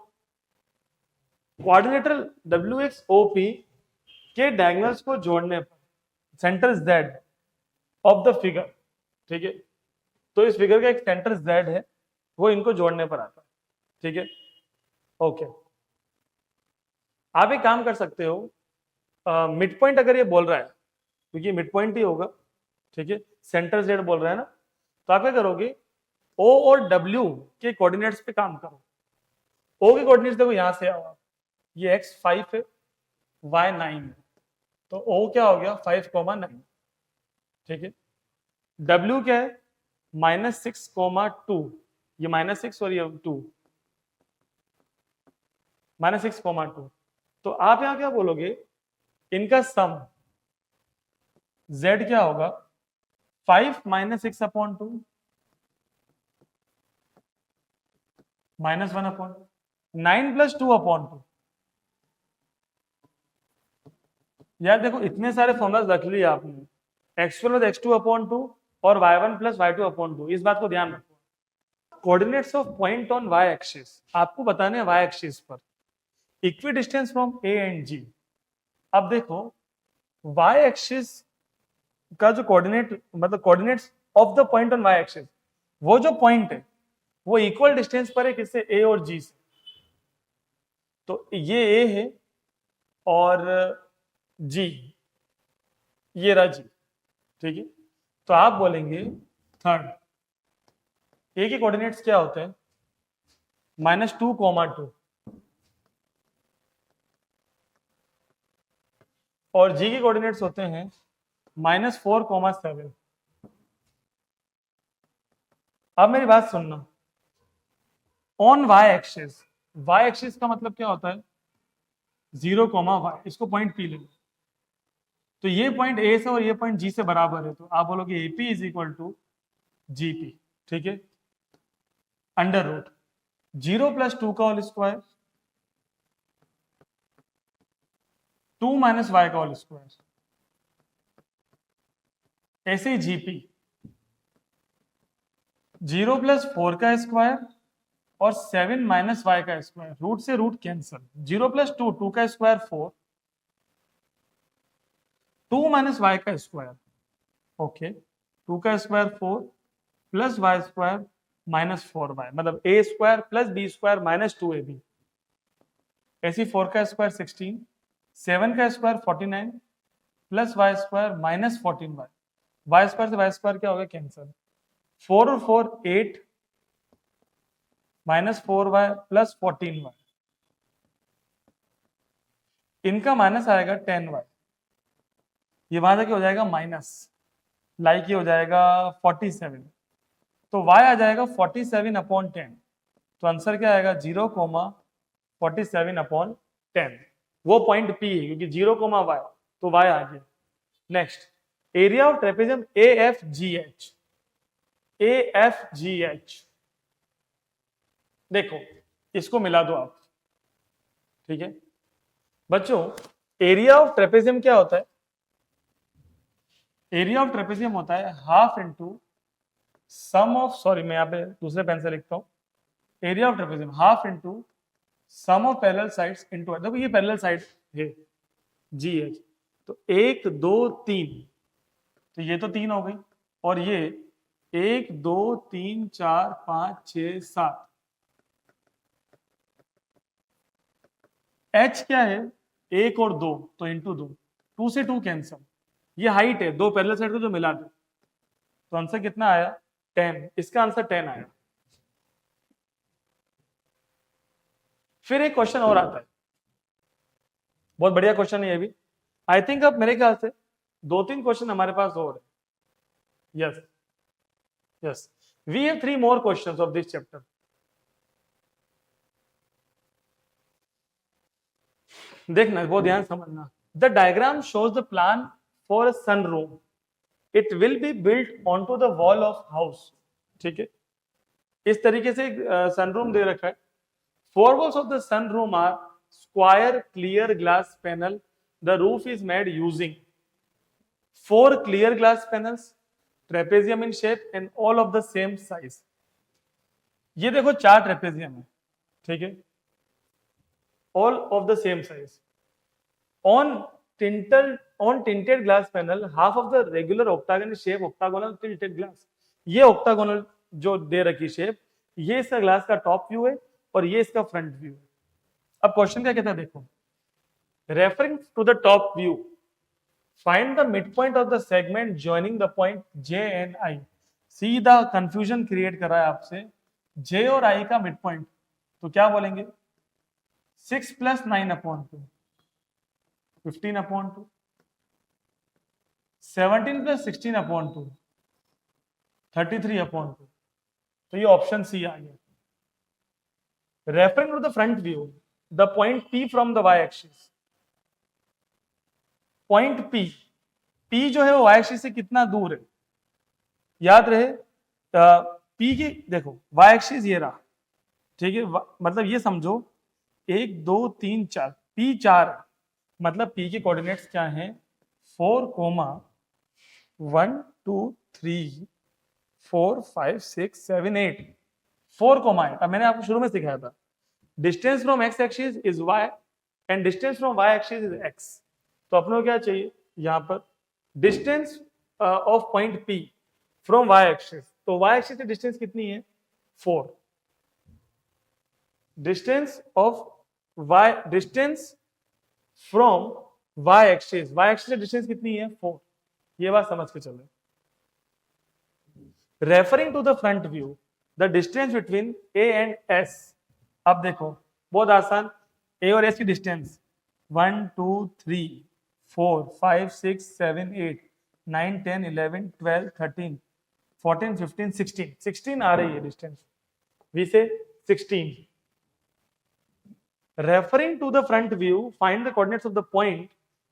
क्वाड्रिलेटरल WXOP के डायगोनल्स को जोड़ने पर centre Z of the figure, ठीक है, तो इस फिगर का एक सेंटर Z है, वो इनको जोड़ने पर आता है, ठीक है, ओके। आप एक काम कर सकते हो, मिड पॉइंट अगर ये बोल रहा है, क्योंकि मिड पॉइंट ही होगा, ठीक है, सेंटर Z बोल रहा है ना, तो आप क्या करोगे? O और W के कोऑर्डिनेट्स पे काम करो। O के कोऑर्डिनेट्स देखो, यहां से आओ, ये x 5 है, y 9 है, तो O क्या हो गया? 5,9, ठीक है। W क्या है? -6,2, ये -6 और ये 2, -6,2। तो आप यहां क्या बोलोगे? इनका सम Z क्या होगा? 5 - 6/2 -1/, 9 + 2/2। यार देखो, इतने सारे फॉर्मुलाज रख लिए आपने, x1 + x2/2 और y1 + y2/2, इस बात को ध्यान रखो। Coordinates of point on y axis आपको बताने हैं, y एक्सिस पर equi distance from A and G। अब देखो, y एक्सिस का जो कोऑर्डिनेट, मतलब coordinates of the point on y axis, वो जो पॉइंट है वो इक्वल डिस्टेंस पर है किससे? A और G से। तो ये A है और G, ये रहा G, ठीक है। तो आप बोलेंगे थर्ड, A के कोऑर्डिनेट्स क्या होते हैं? -2,2 और G के कोऑर्डिनेट्स होते हैं -4,7। अब मेरी बात सुनना, ऑन y एक्सिस का मतलब क्या होता है? 0,y, इसको पॉइंट P ले लो, तो ये पॉइंट A से और ये पॉइंट G से बराबर है, तो आप बोलोगे AP = GP, ठीक है। अंडर रूट 0 + 2 का होल स्क्वायर, 2 - y का होल स्क्वायर, ऐसे ही GP 0 + 4 का स्क्वायर और 7 - y का स्क्वायर, रूट से रूट कैंसिल, 0 + 2, 2 का स्क्वायर 4, 2 - y का स्क्वायर, ओके, 2 का square 4 plus y square -4y, मतलब a² + b² - 2ab, ऐसी 4 का स्क्वायर 16, 7 का square 49 plus y square -14y, y square से y स्क्वायर क्या हो गया? कैंसिल, 4 और 4 8 -4y + 14y, इनका माइनस आएगा 10y, ये वहां जाके हो जाएगा माइनस, लाइक ये हो जाएगा 47, तो y आ जाएगा 47/10। तो आंसर क्या आएगा? 0,47/10। वो पॉइंट P है, क्योंकि 0, y, तो y आ गया। Next, area of trapezium AFGH। AFGH देखो, इसको मिला दो आप, ठीक है बच्चों। एरिया ऑफ ट्रेपेजियम क्या होता है? एरिया ऑफ ट्रेपेजियम होता है half into sum of, sorry मैं यहाँ पे दूसरे पेन से लिखता हूं, area of trapezium half into sum of parallel sides into, देखो ये पैरेलल साइड है जी एच, तो 1 2 3, तो ये तो 3 हो गई, और ये 1 2 3 4 5 6 7, एच क्या है 1 और 2, तो इंटू 2, 2 से 2 कैंसल, ये हाइट है दो पैरेलल साइड को जो मिला दो, तो आंसर कितना आया 10, इसका आंसर 10 आया। फिर एक क्वेश्चन और आता है, बहुत बढ़िया क्वेश्चन है ये भी, आई थिंक अब मेरे ख्याल से 2-3 क्वेश्चन हमारे पास और है। Yes yes, we have 3 more questions of this chapter. देखना, बहुत ध्यान समझना। The diagram shows the plan for a sun room, it will be built on to the wall of house. ठीक है, इस तरीके से सन रूम दे रखा है। Four walls of the sun room are square clear glass panel, the roof is made using 4 clear glass panels, trapezium in shape and all of the same size. ये देखो 4 ट्रेपेजियम है, ठीक है, all of the same size. On tinted glass panel, half of the regular octagon shape octagonal tilted glass. ये octagonal जो दे रखी shape, ये इसका ग्लास का टॉप व्यू है और ये इसका फ्रंट व्यू है। अब क्वेश्चन क्या कहता है, देखो, referring to the top view, find the midpoint of the segment joining the point J and I. सीधा कंफ्यूजन क्रिएट कर रहा है आपसे, J और I का मिडपॉइंट, तो क्या बोलेंगे 6 + 9/2, 15/2, 17 + 16/2, 33/2, तो ये ऑप्शन सी आ गया। Referring to the front view, the point P from the y axis, point P जो है वो y एक्सिस से कितना दूर है, याद रहे P की, देखो y एक्सिस ये रहा, ठीक है, मतलब ये समझो 1 2 3 4, P 4 है, मतलब P के कोऑर्डिनेट्स क्या हैं 4, 1 2 3 4 5 6 7 8, 4, 8। अब मैंने आपको शुरू में सिखाया था distance from x axis is y and distance from y axis is x, तो अपने को क्या चाहिए यहाँ पर distance of point P from y axis, तो y एक्सिस से डिस्टेंस कितनी है 4, distance of y, distance from y axis से डिस्टेंस कितनी है 4, ये बात समझ के चलो। Referring to the front view, the distance between a and s, अब देखो बहुत आसान, a और s की डिस्टेंस 1 2 3 4 5 6 7 8 9 10 11 12 13 14 15 16, 16 आ रही है डिस्टेंस, वी से 16। Referring to the front view, find the coordinates of the point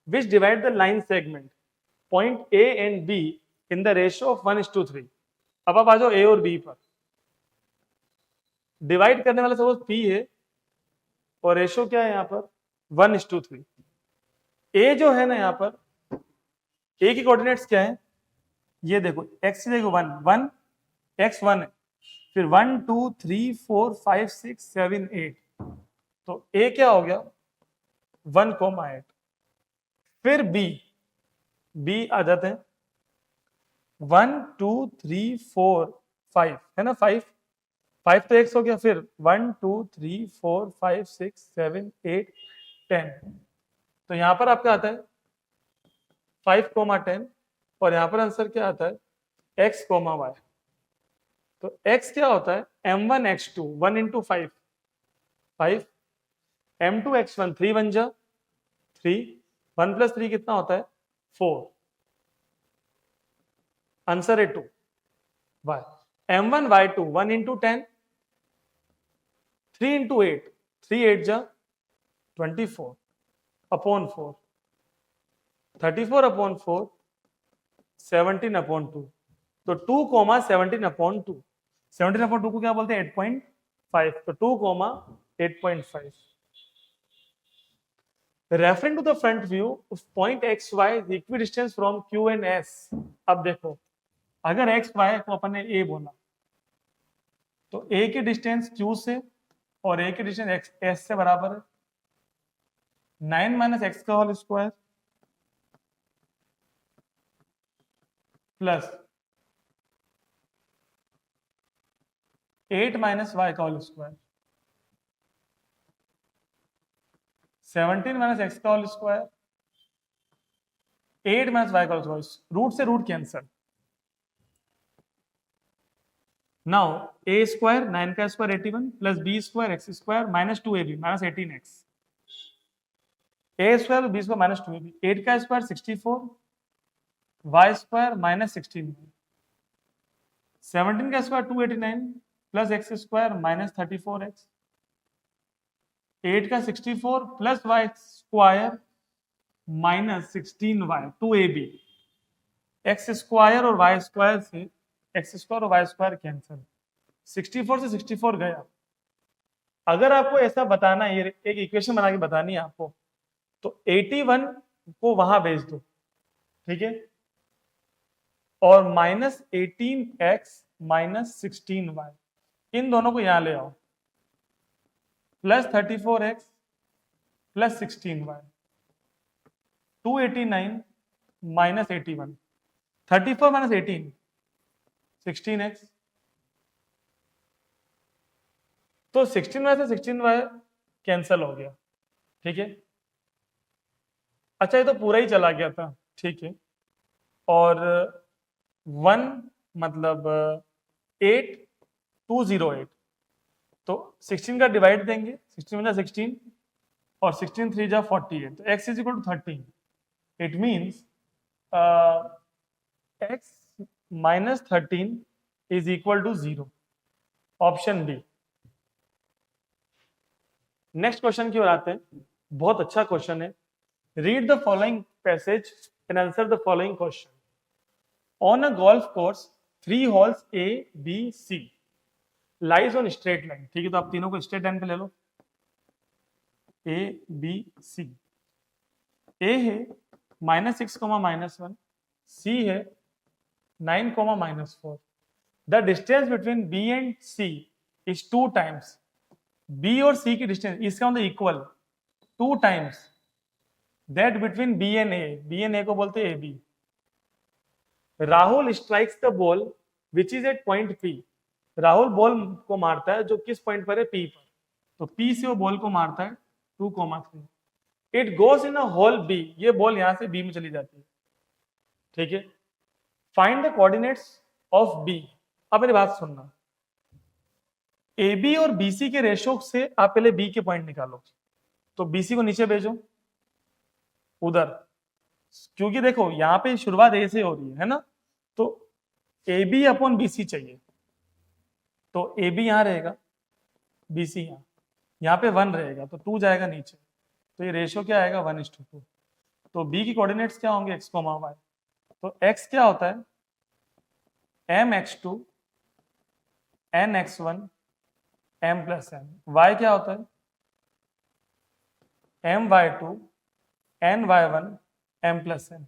which divide the line segment, point A and B in the ratio of 1:3। अब आप आ जाओ A और B पर, डिवाइड करने वाला सपोज P है और रेशियो क्या है यहाँ पर 1:3। A जो है ना यहाँ पर, A की कोऑर्डिनेट्स क्या है, ये देखो x देखो 1 1 x 1 है, फिर 1 2 3 4 5 6 7 8, तो A क्या हो गया 1,8, फिर B आ जाते हैं 1 2 3 4 5, है ना 5 तो x हो गया, फिर 1 2 3 4 5 6 7 8 10, तो यहां पर आपका आता है 5,10 और यहां पर आंसर क्या आता है x, y, तो x क्या होता है m1 x2 1 × 5 5, m2 x1 3 बन जा 3, 1 + 3 कितना होता है 4, आंसर है 2, y, m1 y2 1 × 10 3 × 8, 3 8 जा 24/4, 34/4 17/2, तो 2, 17/2, 17/2 को क्या बोलते हैं 8.5, तो 2, 8.5। Referring to the front view, point X Y is equidistance from Q and S. अब देखो अगर एक्स वाई को अपन ने ए बोला तो ए की डिस्टेंस क्यू से और ए की डिस्टेंस एस से बराबर है 9 माइनस एक्स का whole square plus 8 minus y का होल स्क्वायर 17 माइनस एक्स का होल स्क्वायर 8 माइनस वाई का होल स्क्वायर रूट से root cancel now a square 9 का square 81 plus b square x square minus 2ab minus 18x a square b square minus 2ab 8 का square 64 Y square minus 16 17 का square 289 plus X square minus 34x 8 का 64 plus Y square minus 16y 2ab X square और Y square से X square और Y square cancel 64 से 64 गया। अगर आपको ऐसा बताना है एक इक्वेशन बना के बतानी है आपको तो 81 को वहां भेज दो ठीक है और माइनस 18x माइनस 16y इन दोनों को यहां ले आओ plus 34x plus 16y 289 minus 81 34 minus 18 16x तो 16y से 16y कैंसल हो गया ठीक है। अच्छा ये तो पूरा ही चला गया था ठीक है और 1 मतलब 8 208 तो 16 का डिवाइड देंगे 16 में 16 और 16 3 जा 48 तो x is equal to 13 it means x minus 13 is equal to 0 option B. Next question की ओर आते हैं बहुत अच्छा क्वेश्चन है read the following passage and answer the following question on a golf course 3 holes A B C lies on straight line ठीक है तो आप तीनों को स्ट्रेट लाइन पे ले लो A B C A है -6, -1 C है 9, -4 the distance between B and C is 2 times B और C की डिस्टेंस इसका मतलब equal 2 times that between B and A को बोलते हैं AB Rahul strikes the ball which is at point P Rahul ball को मारता है जो किस पॉइंट पर है P पर तो P से वो बॉल को मारता है 2,3 it goes in a hole B ये बॉल यहां से B में चली जाती है ठीक है find the coordinates of B अब मेरी बात सुनना AB और BC के रेशो से आप पहले B के पॉइंट निकालो तो BC को नीचे भेजो उधर क्योंकि देखो यहां पे शुरुआत A से हो रही है ना तो AB अपॉन BC चाहिए तो AB यहां रहेगा BC यहां पे 1 रहेगा तो 2 जाएगा नीचे तो ये रेशियो क्या आएगा 1:2 तो B की कोऑर्डिनेट्स क्या होंगे x, y तो x क्या होता है mx2 nx1 m plus n y क्या होता है my2 ny1 m plus n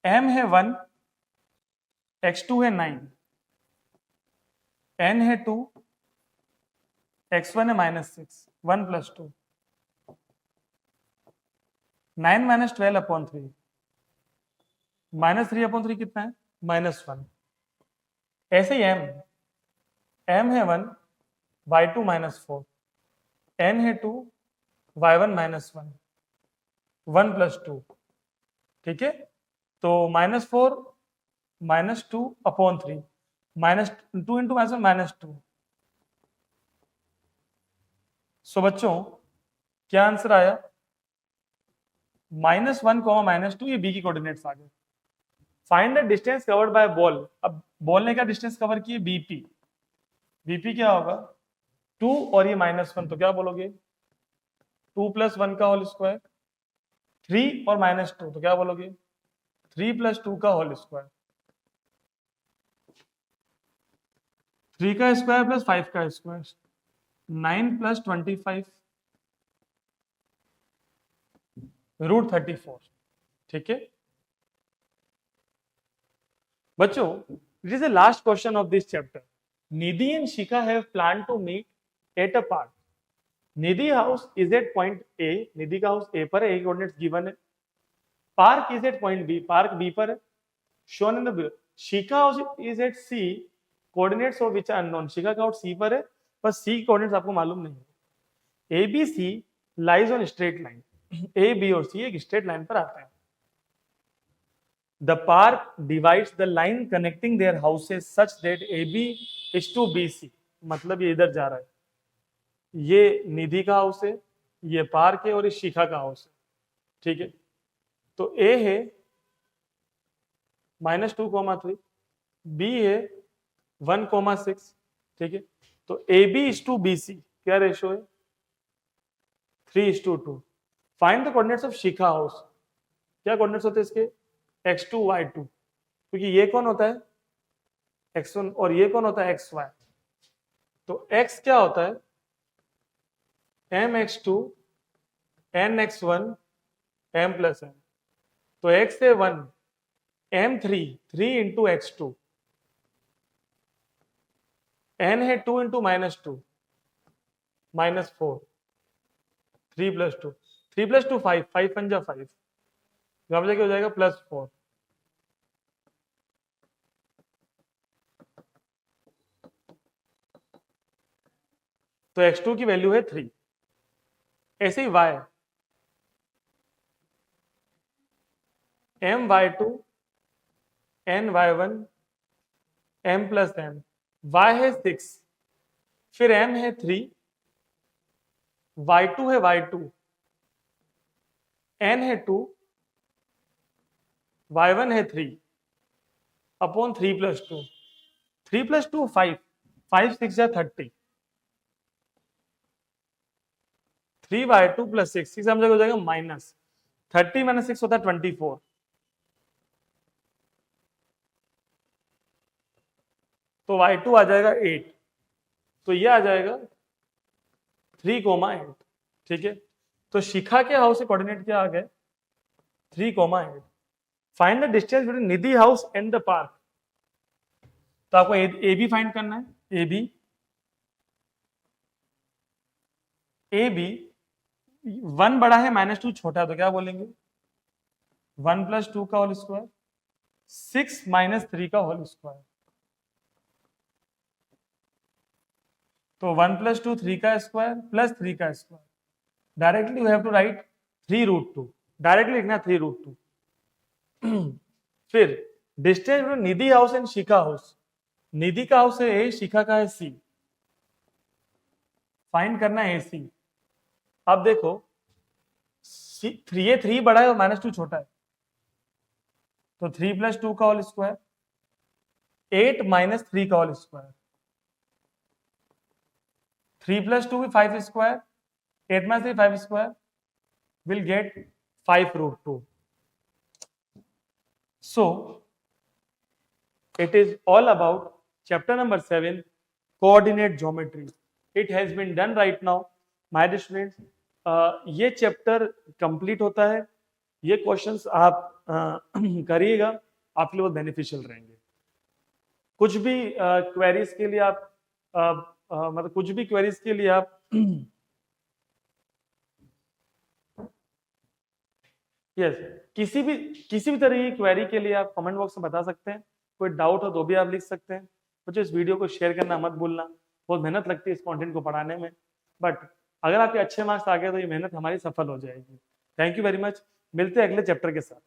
m है 1 x2 है 9 n है 2 x1 है -6 1 + 2 9 - 12 अपॉन 3 -3 अपॉन 3 कितना है -1 ऐसे ही m है 1 y2 -4 n है 2 y1 -1 1 + 2 ठीक है तो -4 -2 अपॉन 3 -2 इंटू -2 सो बच्चों क्या आंसर आया -1, -2 ये बी की कोऑर्डिनेट्स आ गए find the distance covered by ball अब बॉल ने क्या डिस्टेंस कवर की बीपी बीपी क्या होगा 2 और ये -1 तो क्या बोलोगे 2 + 1 का होल स्क्वायर 3 और -2 तो क्या बोलोगे 3 + 2 का होल स्क्वायर 3 का स्क्वायर प्लस 5 का स्क्वायर 9 + 25 √34 ठीक है बच्चों it is the last question of this chapter Nidhi and Shikha have planned to meet at a park. Nidhi house is at point A. Nidhi का house A पर है, A coordinates given है. Park is at point B. Park B पर है. Shown in the below. Shikha house is at C. Coordinates of which are unknown. Shikha का house C पर है, पर C coordinates आपको मालूम नहीं है. ABC lies on straight line. A, B और C एक straight line पर आते हैं. The park divides the line connecting their houses such that AB is to BC. मतलब ये इधर जा रहा है. ये निधि का हाउस है, ये पार्क है और ये शिखा का हाउस है. ठीक है, तो A है -2,3, B है 1,6. ठीक है, तो AB is to BC क्या रेशो है? 3:2. Find the coordinates of Shikha house. क्या कोऑर्डिनेट्स होते हैं इसके? x2 y2, क्योंकि ये कौन होता है? x1 और ये कौन होता है? xy. तो x क्या होता है? mx2 nx1 m plus n. तो x है 1, m3 3 इंटू x2, n है 2 इंटू -2 -4, 3 + 2, 3 + 2 5, 5 पंजा 5, यहाँ पर जाके हो जाएगा +4. तो x2 की वैल्यू है 3. ऐसे ही y my2 ny1 m plus n. y है 6, फिर m है 3, y2 है y2, n है 2, y1 है 3 अपॉन 3 + 2. 3 + 2 5, 5 6 या 30. 3y2 + 6, 6 हम जगह हो जाएगा -30 - 6 होता है 24. तो y2 आ जाएगा 8. तो ये आ जाएगा 3,8. ठीक है, तो शिखा के हाउस से कोऑर्डिनेट क्या आ गए? 3,8. Find the distance between Nidhi house and the park. तो आपको ए बी फाइंड करना है. ए बी 1 बड़ा है -2 छोटा है, तो क्या बोलेंगे? 1 + 2 का होल स्क्वायर, 6 - 3 का होल स्क्वायर. तो 1 + 2 3 का स्क्वायर प्लस 3 का square. Directly you have to write 3√2. Directly लिखना 3√2. फिर distance between Nidhi house and Shikha house. Nidhi का हाउस है ए, शिखा का है सी. फाइंड करना है AC. अब देखो 3 बड़ा है और -2 छोटा है, तो 3 + 2 का होल स्क्वायर, 8 - 3 का होल स्क्वायर. 3 + 2 भी 5 square, 8 - 3 5 square, will get 5√2. So it is all about chapter number 7, coordinate geometry. It has been done right now, my dear students. ये चैप्टर कंप्लीट होता है. ये क्वेश्चंस आप करिएगा, आपके लिए बहुत बेनिफिशियल रहेंगे. कुछ भी क्वेरीज के लिए आप मतलब कुछ भी क्वेरीज के लिए आप यस किसी भी तरह की क्वेरी के लिए आप कमेंट बॉक्स में बता सकते हैं. कोई डाउट हो तो भी आप लिख सकते हैं. मुझे इस वीडियो को शेयर करना मत भूलना. बहुत मेहनत लगती है इस कंटेंट को पढ़ाने में, बट अगर आपके अच्छे मार्क्स आ गए तो ये मेहनत हमारी सफल हो जाएगी. Thank you very much. मिलते हैं अगले चैप्टर के साथ.